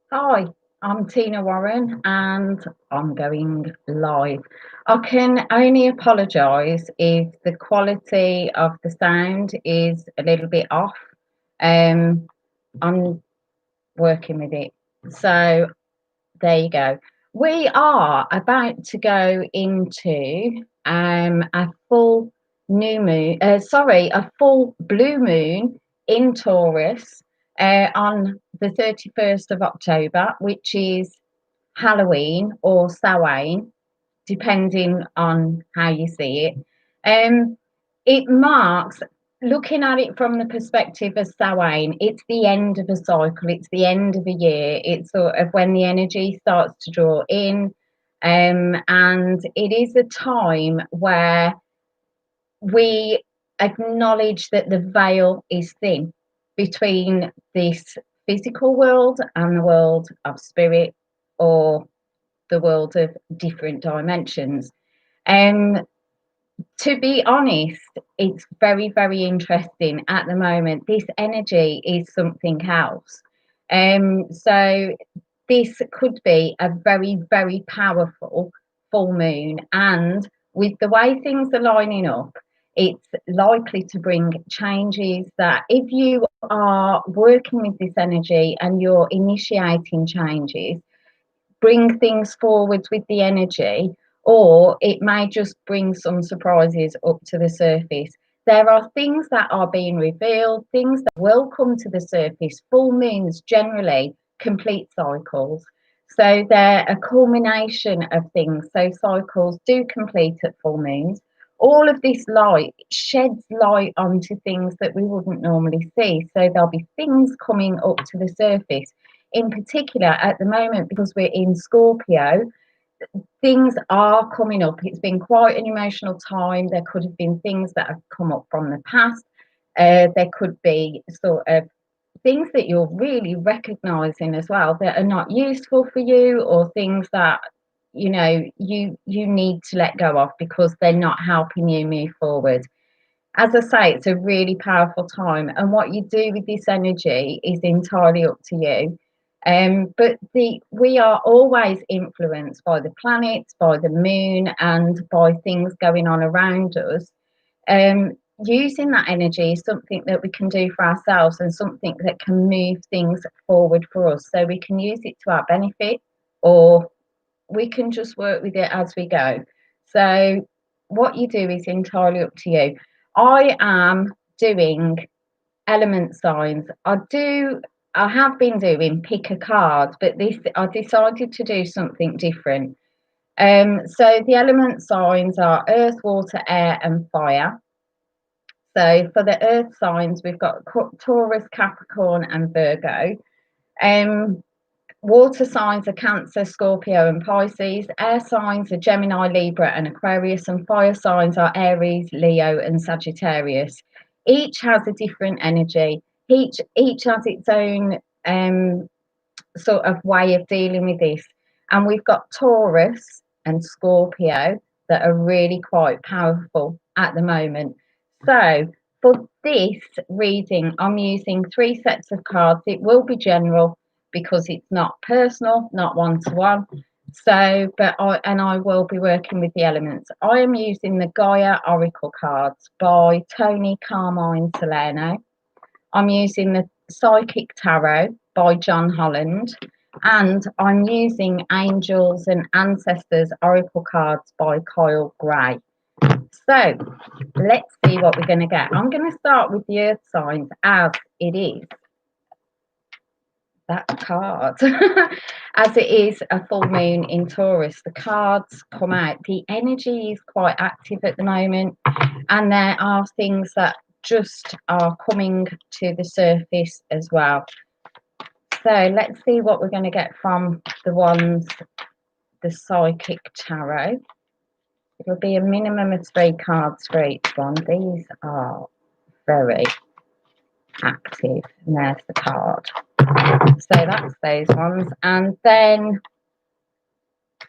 Hi, I'm Tina Warren and I'm going live. I can only apologise if the quality of the sound is a little bit off. Um, I'm working with it. So there you go. We are about to go into a full new moon, a full blue moon in Taurus on the 31st of October, which is Halloween or Samhain, depending on how you see it. Um, it marks, looking at it from the perspective of Samhain, it's the end of a cycle, it's the end of a year, it's sort of when the energy starts to draw in. And it is a time where we acknowledge that the veil is thin between this physical world and the world of spirit, or the world of different dimensions. Um, to be honest, it's very, very interesting at the moment. This energy is something else. So this could be a very, very powerful full moon, and with the way things are lining up, it's likely to bring changes that if you are working with this energy and you're initiating changes, bring things forwards with the energy, or it may just bring some surprises up to the surface. There are things that are being revealed, things that will come to the surface. Full moons generally complete cycles. So they're a culmination of things. So cycles do complete at full moons. All of this light sheds light onto things that we wouldn't normally see. So there'll be things coming up to the surface. In particular, at the moment, because we're in Scorpio, things are coming up. It's been quite an emotional time. There could have been things that have come up from the past. There could be sort of things that you're really recognizing as well that are not useful for you, or things that you need to let go of because they're not helping you move forward. As I say, it's a really powerful time, and what you do with this energy is entirely up to you. But we are always influenced by the planets, by the moon, and by things going on around us. Um, Using that energy is something that we can do for ourselves, and something that can move things forward for us. So we can use it to our benefit, or we can just work with it as we go. So what you do is entirely up to you. I am doing element signs. I have been doing pick a card, but this I decided to do something different. So the element signs are earth, water, air, and fire. So for the earth signs, we've got Taurus, Capricorn, and Virgo. Um, Water signs are Cancer, Scorpio, and Pisces. Air signs are Gemini, Libra, and Aquarius. And fire signs are Aries, Leo, and Sagittarius. Each has a different energy. Each has its own sort of way of dealing with this. And we've got Taurus and Scorpio that are really quite powerful at the moment. So for this reading, I'm using three sets of cards. It will be general because it's not personal, not one to one. So, I will be working with the elements. I am using the Gaia Oracle cards by Tony Carmine Salerno. I'm using the Psychic Tarot by John Holland, and I'm using Angels and Ancestors Oracle cards by Kyle Gray. So let's see what we're going to get. I'm going to start with the earth signs as it is that card. As it is a full moon in Taurus, the cards come out. The energy is quite active at the moment, and there are things that just are coming to the surface as well. So let's see what we're going to get from the Psychic Tarot. It'll be a minimum of 3 cards for each one. These are very active. And there's the card. So that's those ones. And then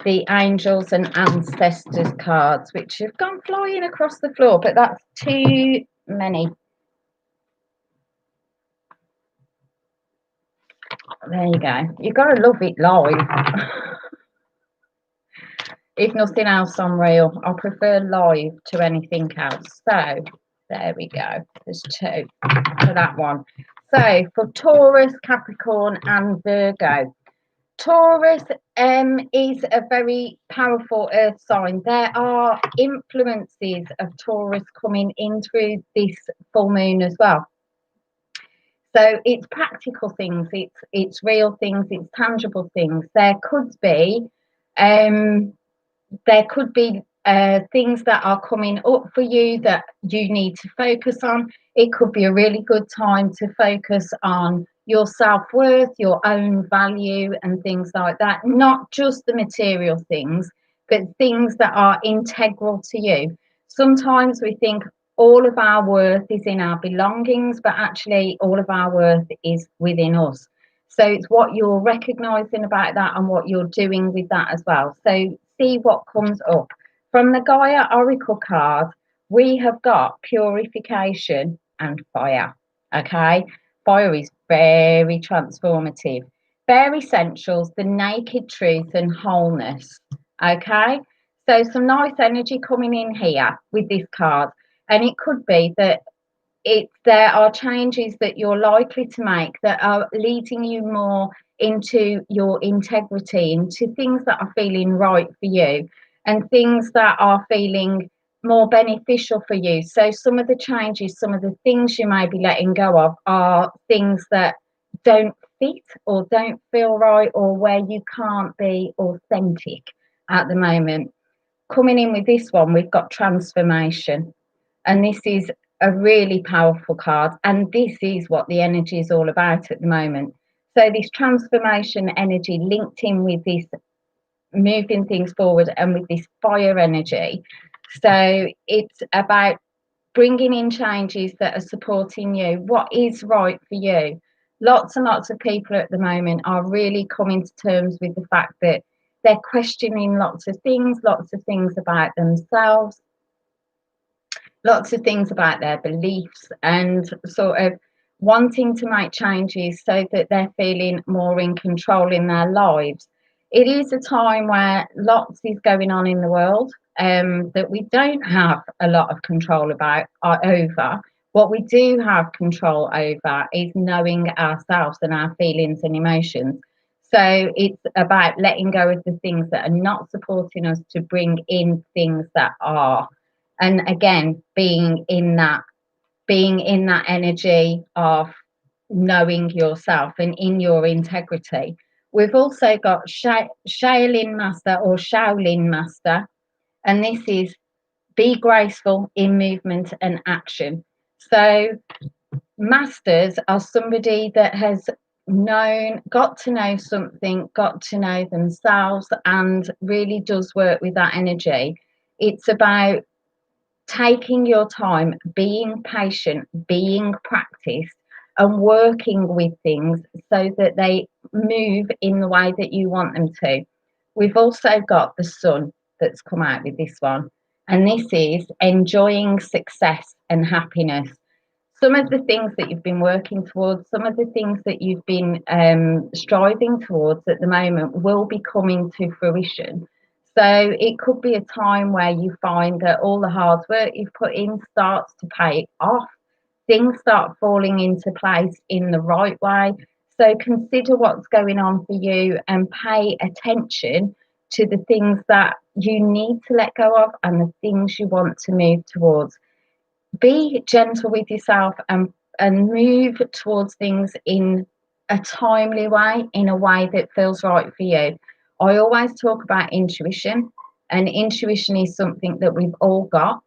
the Angels and Ancestors cards, which have gone flying across the floor, but that's too many. There you go. You got to love it live. If nothing else on reel, I prefer live to anything else. So there we go. There's two for that one. So for Taurus, Capricorn, and Virgo. Taurus is a very powerful earth sign. There are influences of Taurus coming in through this full moon as well. So it's practical things, it's real things, it's tangible things. Um, there could be things that are coming up for you that you need to focus on. It could be a really good time to focus on your self-worth, your own value, and things like that. Not just the material things, but things that are integral to you. Sometimes we think all of our worth is in our belongings, but actually all of our worth is within us. So it's what you're recognizing about that and what you're doing with that as well. So see what comes up. From the Gaia Oracle card, we have got purification and fire. Okay, fire is very transformative, bare essentials, the naked truth, and wholeness. Okay, so some nice energy coming in here with this card, and it could be that there are changes that you're likely to make that are leading you more into your integrity, into things that are feeling right for you and things that are feeling more beneficial for you. So some of the changes, some of the things you may be letting go of are things that don't fit or don't feel right, or where you can't be authentic at the moment. Coming in with this one, we've got transformation, and this is a really powerful card, and this is what the energy is all about at the moment. So this transformation energy linked in with this moving things forward and with this fire energy. So it's about bringing in changes that are supporting you, what is right for you. Lots and lots of people at the moment are really coming to terms with the fact that they're questioning lots of things about themselves, lots of things about their beliefs, and sort of wanting to make changes so that they're feeling more in control in their lives. It is a time where lots is going on in the world that we don't have a lot of control about over. What we do have control over is knowing ourselves and our feelings and emotions. So it's about letting go of the things that are not supporting us to bring in things that are, and again being in that energy of knowing yourself and in your integrity. We've also got Shaolin Master or Shaolin Master, and this is be graceful in movement and action. So masters are somebody that has got to know something, got to know themselves, and really does work with that energy. It's about taking your time, being patient, being practiced, and working with things so that they move in the way that you want them to. We've also got the sun that's come out with this one, and this is enjoying success and happiness. Some of the things that you've been working towards, some of the things that you've been striving towards at the moment will be coming to fruition. So it could be a time where you find that all the hard work you've put in starts to pay off. Things start falling into place in the right way. So consider what's going on for you and pay attention to the things that you need to let go of and the things you want to move towards. Be gentle with yourself and move towards things in a timely way, in a way that feels right for you. I always talk about intuition, and intuition is something that we've all got.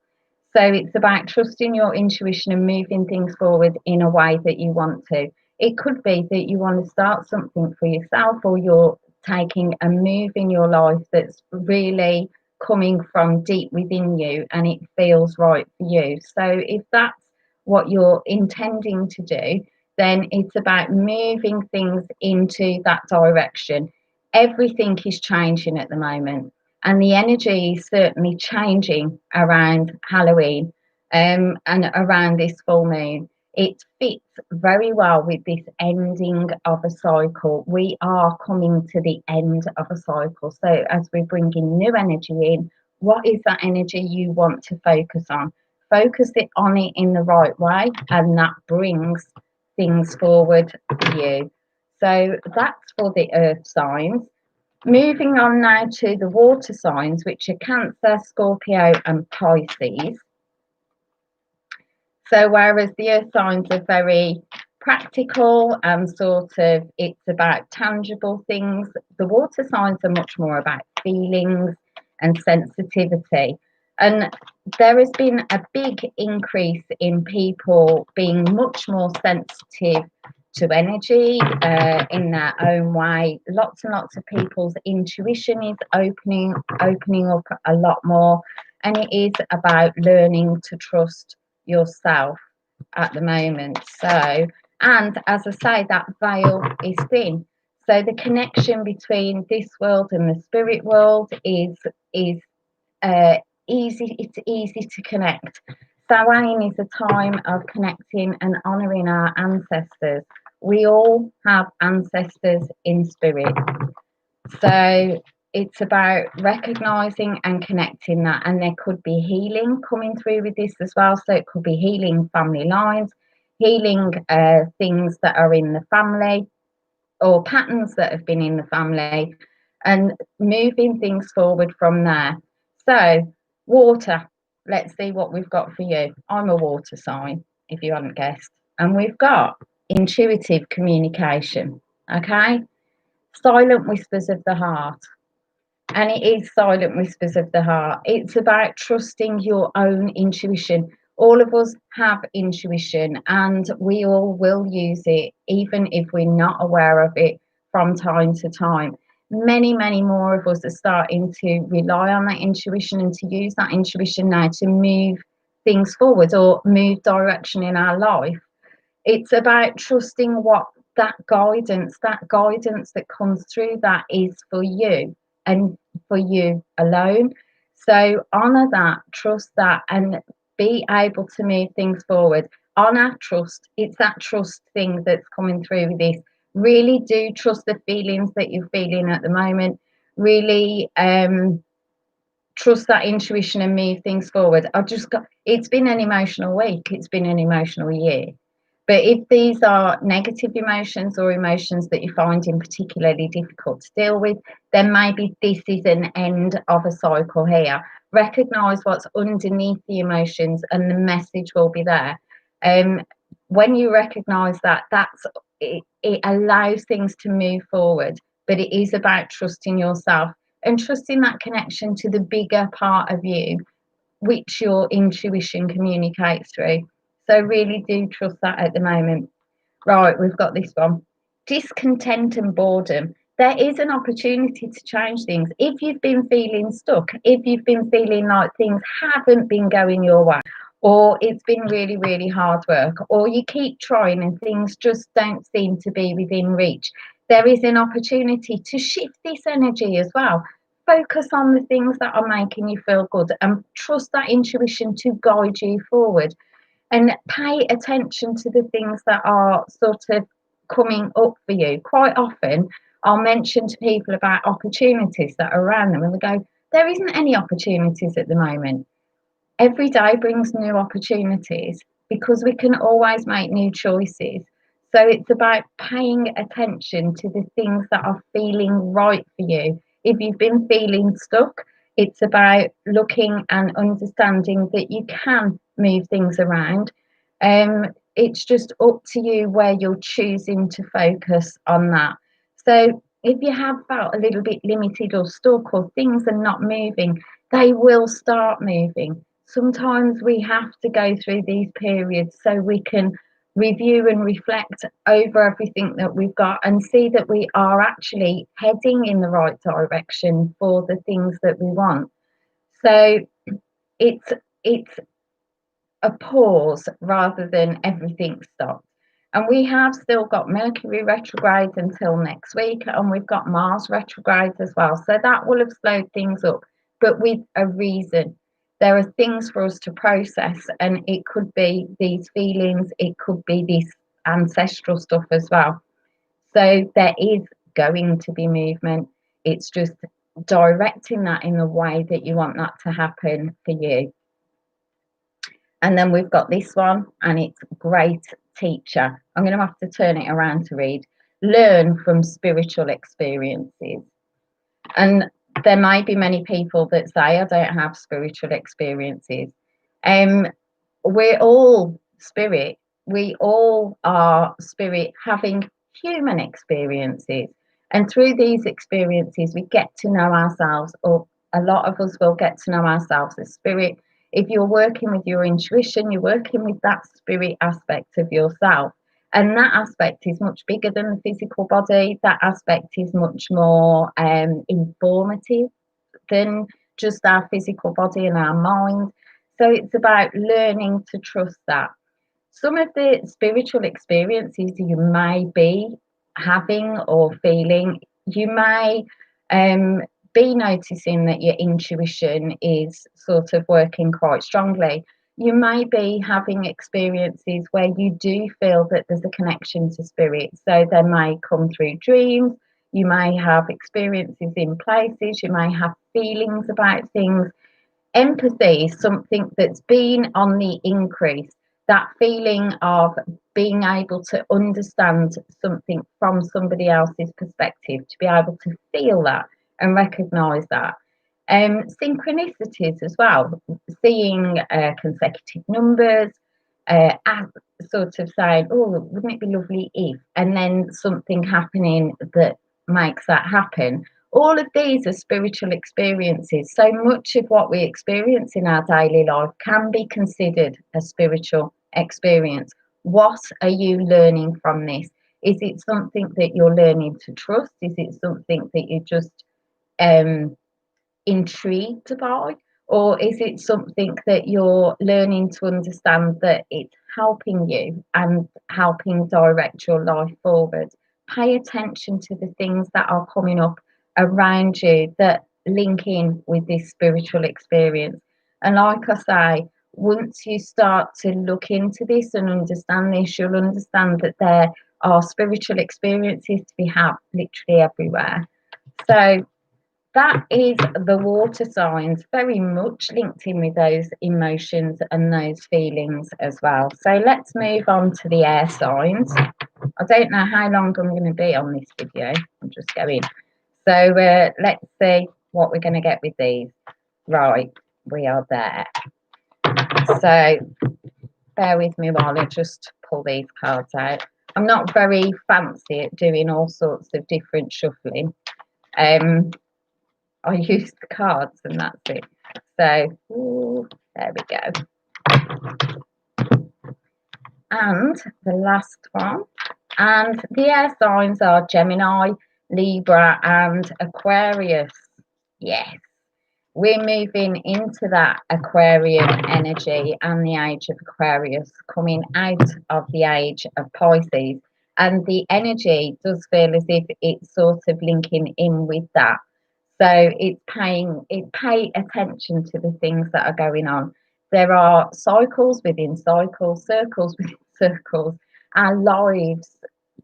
So it's about trusting your intuition and moving things forward in a way that you want to. It could be that you want to start something for yourself, or you're taking a move in your life that's really coming from deep within you and it feels right for you. So if that's what you're intending to do, then it's about moving things into that direction. Everything is changing at the moment, and the energy is certainly changing around Halloween and around this full moon. It fits very well with this ending of a cycle. We are coming to the end of a cycle. So, as we bring in new energy in, what is that energy you want to focus on? Focus it on it in the right way, and that brings things forward for you. So, that's for the earth signs. Moving on now to the water signs, which are Cancer, Scorpio, and Pisces. So whereas the earth signs are very practical and sort of it's about tangible things, the water signs are much more about feelings and sensitivity. And there has been a big increase in people being much more sensitive to energy in their own way. Lots and lots of people's intuition is opening up a lot more, and it is about learning to trust yourself at the moment. So, and as I say, that veil is thin. So the connection between this world and the spirit world is uh, easy. It's easy to connect. Samhain is a time of connecting and honouring our ancestors. We all have ancestors in spirit. So it's about recognizing and connecting that. And there could be healing coming through with this as well. So it could be healing family lines, healing things that are in the family or patterns that have been in the family, and moving things forward from there. So, water. Let's see what we've got for you. I'm a water sign, if you hadn't guessed. And we've got intuitive communication. Okay. Silent whispers of the heart. And it is silent whispers of the heart. It's about trusting your own intuition. All of us have intuition and we all will use it, even if we're not aware of it from time to time. Many more of us are starting to rely on that intuition and to use that intuition now to move things forward or move direction in our life. It's about trusting what that guidance that comes through that is for you and for you alone. So honor that, trust that, and be able to move things forward. Honor, trust. It's that trust thing that's coming through with this. Really do trust the feelings that you're feeling at the moment. Really trust that intuition and move things forward. I've just got, it's been an emotional week, it's been an emotional year. But if these are negative emotions or emotions that you're finding particularly difficult to deal with, then maybe this is an end of a cycle here. Recognize what's underneath the emotions and the message will be there. When you recognize that, it allows things to move forward. But it is about trusting yourself and trusting that connection to the bigger part of you, which your intuition communicates through. So really do trust that at the moment. Right, we've got this one. Discontent and boredom. There is an opportunity to change things. If you've been feeling stuck, if you've been feeling like things haven't been going your way, or it's been really hard work, or you keep trying and things just don't seem to be within reach, there is an opportunity to shift this energy as well. Focus on the things that are making you feel good and trust that intuition to guide you forward, and pay attention to the things that are sort of coming up for you. Quite often, I'll mention to people about opportunities that are around them, and they go, there isn't any opportunities at the moment. Every day brings new opportunities because we can always make new choices. So it's about paying attention to the things that are feeling right for you. If you've been feeling stuck, it's about looking and understanding that you can move things around. It's just up to you where you're choosing to focus on that. So if you have felt a little bit limited or stuck or things are not moving, they will start moving. Sometimes we have to go through these periods so we can review and reflect over everything that we've got and see that we are actually heading in the right direction for the things that we want. So it's a pause rather than everything stops. And we have still got Mercury retrograde until next week, and we've got Mars retrograde as well. So that will have slowed things up, but with a reason. There are things for us to process, and it could be these feelings, it could be this ancestral stuff as well. So there is going to be movement. It's just directing that in the way that you want that to happen for you. And then we've got this one, and it's great teacher. I'm going to have to turn it around to read. Learn from spiritual experiences. And there may be many people that say, I don't have spiritual experiences. Um, we're all spirit. We all are spirit having human experiences. And through these experiences, we get to know ourselves, or a lot of us will get to know ourselves as spirit. If you're working with your intuition, you're working with that spirit aspect of yourself. And that aspect is much bigger than the physical body. That aspect is much more informative than just our physical body and our mind. So it's about learning to trust that. Some of the spiritual experiences you may be having or feeling, you may be noticing that your intuition is sort of working quite strongly. You may be having experiences where you do feel that there's a connection to spirit. So they may come through dreams, you may have experiences in places, you may have feelings about things. Empathy is something that's been on the increase. That feeling of being able to understand something from somebody else's perspective, to be able to feel that and recognize that. Synchronicities as well, seeing consecutive numbers, as sort of saying, oh, wouldn't it be lovely if, and then something happening that makes that happen. All of these are spiritual experiences. So much of what we experience in our daily life can be considered a spiritual experience. What are you learning from this? Is it something that you're learning to trust? Is it something that you're just um, intrigued by? Or is it something that you're learning to understand that it's helping you and helping direct your life forward? Pay attention to the things that are coming up around you that link in with this spiritual experience. And like I say, once you start to look into this and understand this, you'll understand that there are spiritual experiences to be had literally everywhere. So that is the water signs, very much linked in with those emotions and those feelings as well. So let's move on to the air signs. I don't know how long I'm going to be on this video. I'm just going. So let's see what we're going to get with these. Right, we are there. So bear with me while I just pull these cards out. I'm not very fancy at doing all sorts of different shuffling. I use the cards and that's it. So, ooh, there we go. And the last one. And the air signs are Gemini, Libra, and Aquarius. Yes, we're moving into that Aquarian energy and the age of Aquarius, coming out of the age of Pisces. And the energy does feel as if it's sort of linking in with that. So pay attention to the things that are going on. There are cycles within cycles, circles within circles. Our lives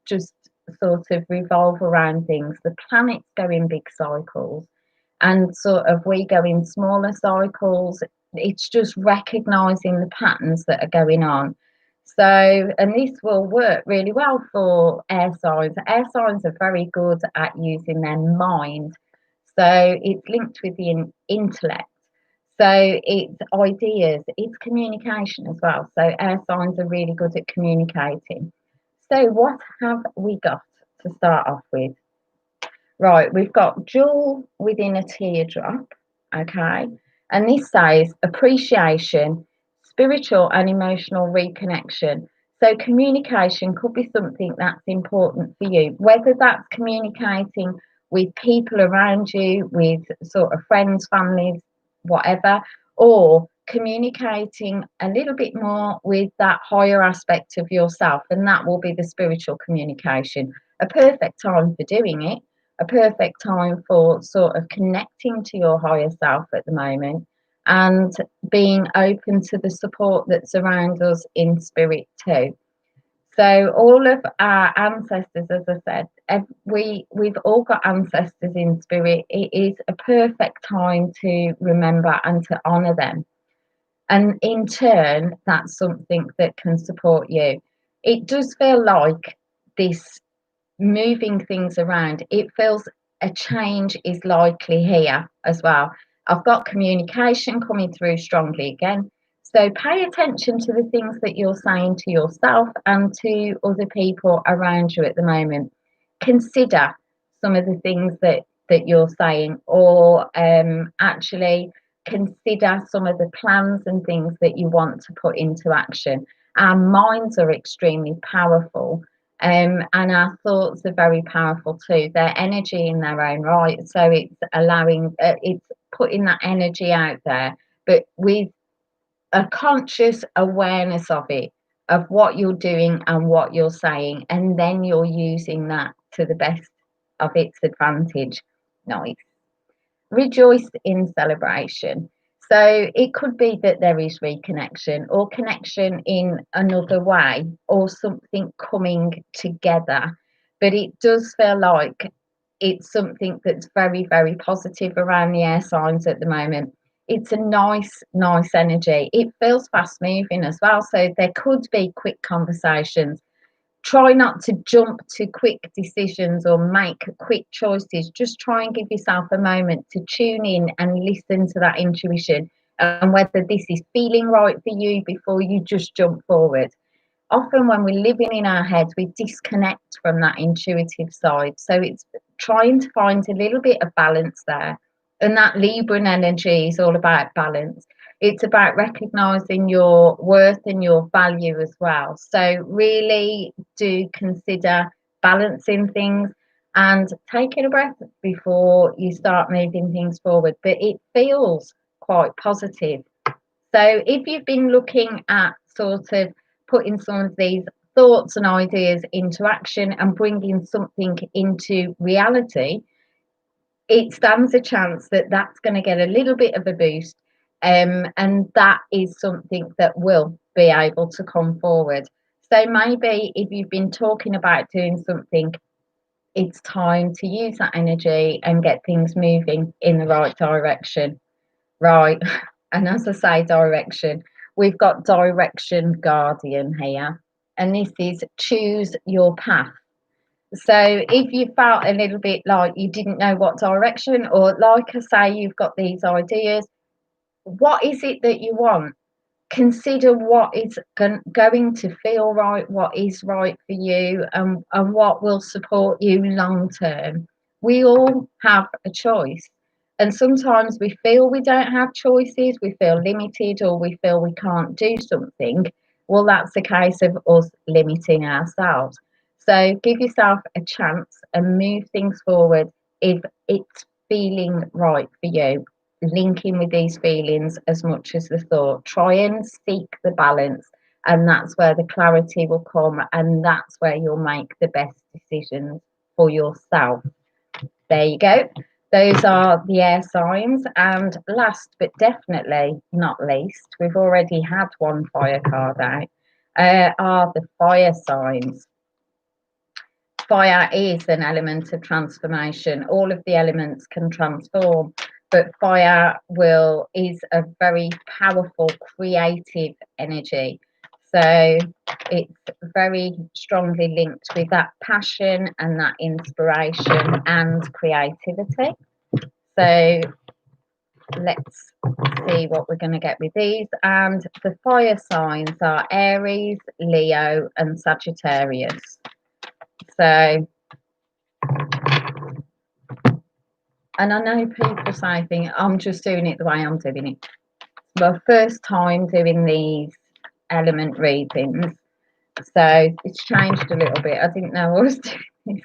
just sort of revolve around things. The planets go in big cycles, and sort of we go in smaller cycles. It's just recognizing the patterns that are going on. So, and this will work really well for air signs. Air signs are very good at using their mind, so it's linked with the intellect. So it's ideas, it's communication as well. So air signs are really good at communicating. So what have we got to start off with? Right, we've got jewel within a teardrop, okay? And this says appreciation, spiritual and emotional reconnection. So communication could be something that's important for you, whether that's communicating with people around you, with sort of friends, families, whatever, or communicating a little bit more with that higher aspect of yourself, and that will be the spiritual communication. A perfect time for doing it, a perfect time for sort of connecting to your higher self at the moment. and being open to the support that's around us in spirit too. So all of our ancestors, as I said, we've all got ancestors in spirit. It is a perfect time to remember and to honour them. And in turn, that's something that can support you. It does feel like this moving things around, it feels a change is likely here as well. I've got communication coming through strongly again. So pay attention to the things that you're saying to yourself and to other people around you at the moment. Consider some of the things that you're saying, or actually consider some of the plans and things that you want to put into action. Our minds are extremely powerful, and our thoughts are very powerful too. They're energy in their own right. So it's allowing, it's putting that energy out there, but with a conscious awareness of it, of what you're doing and what you're saying, and then you're using that to the best of its advantage. Nice. Rejoice in celebration. So it could be that there is reconnection or connection in another way or something coming together. But it does feel like it's something that's very, very positive around the air signs at the moment. It's a nice, nice energy. It feels fast moving as well. So there could be quick conversations. Try not to jump to quick decisions or make quick choices. Just try and give yourself a moment to tune in and listen to that intuition and whether this is feeling right for you before you just jump forward. Often when we're living in our heads, we disconnect from that intuitive side. So it's trying to find a little bit of balance there. And that Libran energy is all about balance. It's about recognizing your worth and your value as well. So really do consider balancing things and taking a breath before you start moving things forward. But it feels quite positive. So if you've been looking at sort of putting some of these thoughts and ideas into action and bringing something into reality, it stands a chance that that's going to get a little bit of a boost. And that is something that will be able to come forward. So maybe if you've been talking about doing something, it's time to use that energy and get things moving in the right direction. Right. And as I say, direction, we've got direction guardian here. And this is choose your path. So if you felt a little bit like you didn't know what direction, or like I say, you've got these ideas, what is it that you want? Consider what is going to feel right, what is right for you, and what will support you long term. We all have a choice. And sometimes we feel we don't have choices, we feel limited, or we feel we can't do something. Well, that's a case of us limiting ourselves. So give yourself a chance and move things forward if it's feeling right for you. Link in with these feelings as much as the thought. Try and seek the balance, and that's where the clarity will come, and that's where you'll make the best decisions for yourself. There you go. Those are the air signs. And last but definitely not least, we've already had one fire card out, are the fire signs. Fire is an element of transformation. All of the elements can transform, but fire is a very powerful creative energy. So it's very strongly linked with that passion and that inspiration and creativity. So let's see what we're going to get with these. And the fire signs are Aries, Leo, and Sagittarius. So, and I know people say, I'm just doing it the way I'm doing it. Well, first time doing these element readings, so it's changed a little bit. I didn't know I was doing this.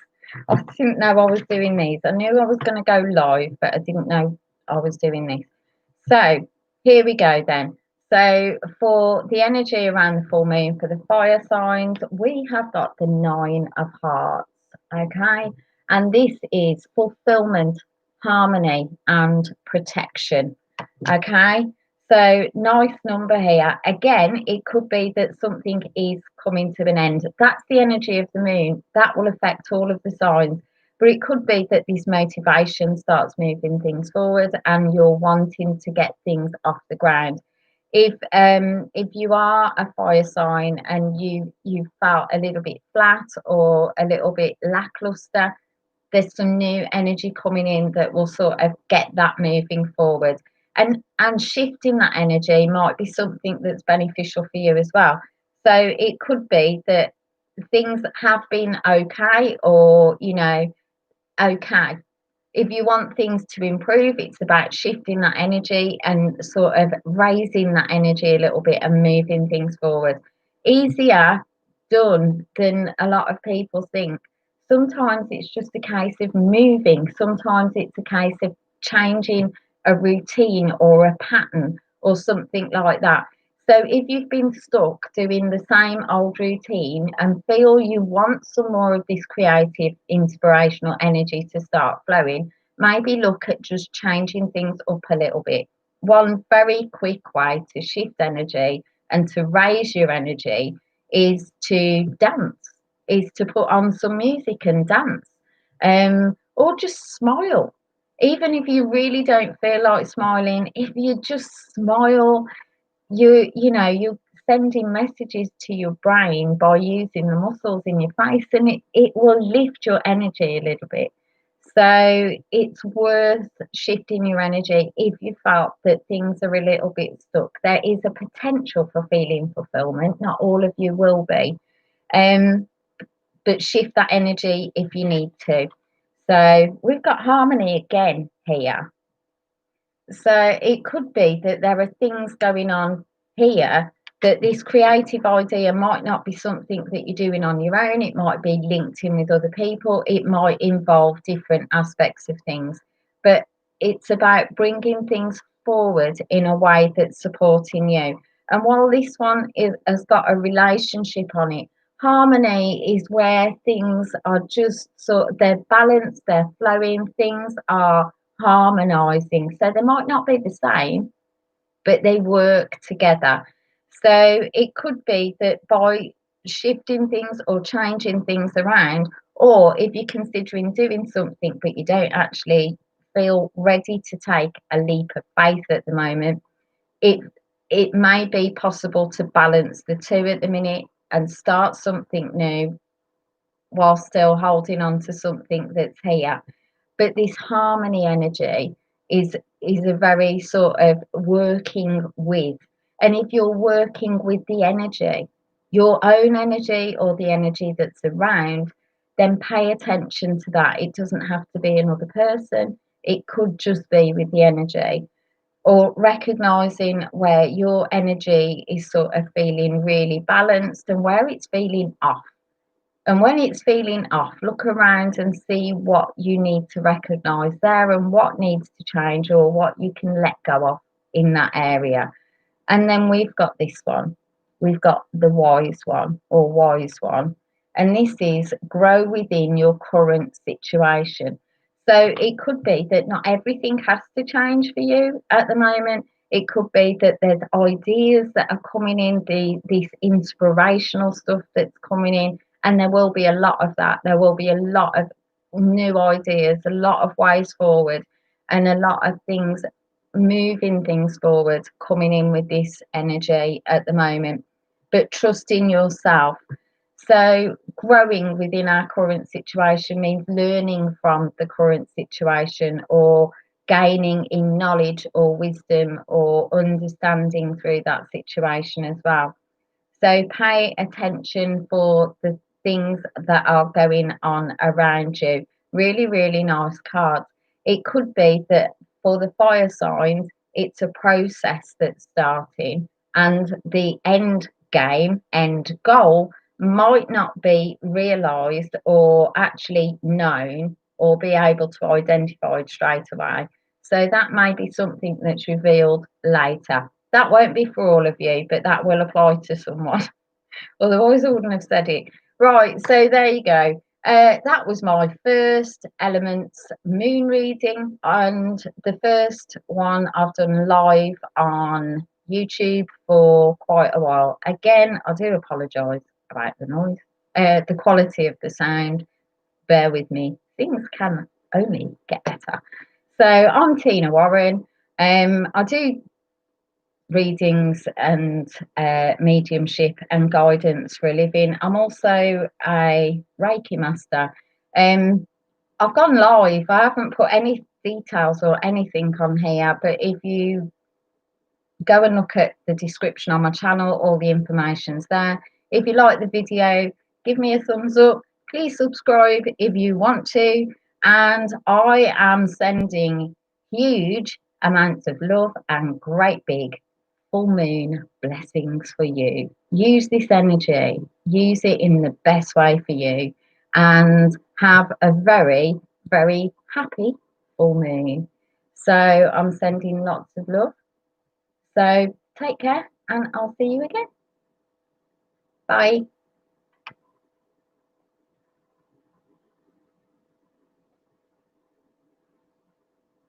I didn't know I was doing these. I knew I was going to go live, but I didn't know I was doing this. So here we go then. So for the energy around the full moon for the fire signs, we have got the 9 of Hearts. Okay, and this is fulfillment, harmony, and protection. Okay, So nice number here. Again, it could be that something is coming to an end. That's the energy of the moon. That will affect all of the signs. But it could be that this motivation starts moving things forward and you're wanting to get things off the ground. If you are a fire sign and you felt a little bit flat or a little bit lackluster, there's some new energy coming in that will sort of get that moving forward. And shifting that energy might be something that's beneficial for you as well. So it could be that things have been okay, or okay. If you want things to improve, it's about shifting that energy and sort of raising that energy a little bit and moving things forward. Easier done than a lot of people think. Sometimes it's just a case of moving, sometimes it's a case of changing a routine or a pattern or something like that. So if you've been stuck doing the same old routine and feel you want some more of this creative, inspirational energy to start flowing, maybe look at just changing things up a little bit. One very quick way to shift energy and to raise your energy is to dance, is to put on some music and dance, or just smile. Even if you really don't feel like smiling, if you just smile, you're sending messages to your brain by using the muscles in your face, and it will lift your energy a little bit. So it's worth shifting your energy if you felt that things are a little bit stuck. There is a potential for feeling fulfillment. Not all of you will be. Um, but shift that energy if you need to. So we've got harmony again here. So it could be that there are things going on here, that this creative idea might not be something that you're doing on your own. It might be linked in with other people. It might involve different aspects of things. But it's about bringing things forward in a way that's supporting you. And while this one has got a relationship on it, harmony is where things are just sort of, they're balanced, they're flowing, things are harmonizing. So they might not be the same, but they work together. So it could be that by shifting things or changing things around, or if you're considering doing something but you don't actually feel ready to take a leap of faith at the moment, it it may be possible to balance the two at the minute and start something new while still holding on to something that's here. But this harmony energy is a very sort of working with. And if you're working with the energy, your own energy or the energy that's around, then pay attention to that. It doesn't have to be another person, it could just be with the energy. Or recognizing where your energy is sort of feeling really balanced and where it's feeling off. And when it's feeling off, look around and see what you need to recognize there and what needs to change or what you can let go of in that area. And then we've got this one. We've got the wise one or wise one. And this is grow within your current situation. So it could be that not everything has to change for you at the moment. It could be that there's ideas that are coming in, this inspirational stuff that's coming in, and there will be a lot of that. There will be a lot of new ideas, a lot of ways forward, and a lot of things moving things forward, coming in with this energy at the moment, but trust in yourself. So, growing within our current situation means learning from the current situation or gaining in knowledge or wisdom or understanding through that situation as well. So pay attention for the things that are going on around you. Really, really nice cards. It could be that for the fire signs, it's a process that's starting, and the end game, end goal might not be realised or actually known or be able to identify straight away. So that may be something that's revealed later. That won't be for all of you, but that will apply to someone. Otherwise, I wouldn't have said it. Right, so there you go. That was my first Elements moon reading, and the first one I've done live on YouTube for quite a while. Again, I do apologise about the noise, the quality of the sound. Bear with me, things can only get better. So I'm Tina Warren. I do readings and mediumship and guidance for a living. I'm also a Reiki master. Um, I've gone live. I haven't put any details or anything on here, but if you go and look at the description on my channel, all the information's there. If you like the video, give me a thumbs up. Please subscribe if you want to. And I am sending huge amounts of love and great big full moon blessings for you. Use this energy, use it in the best way for you, and have a very, very happy full moon. So I'm sending lots of love. So take care and I'll see you again. Bye.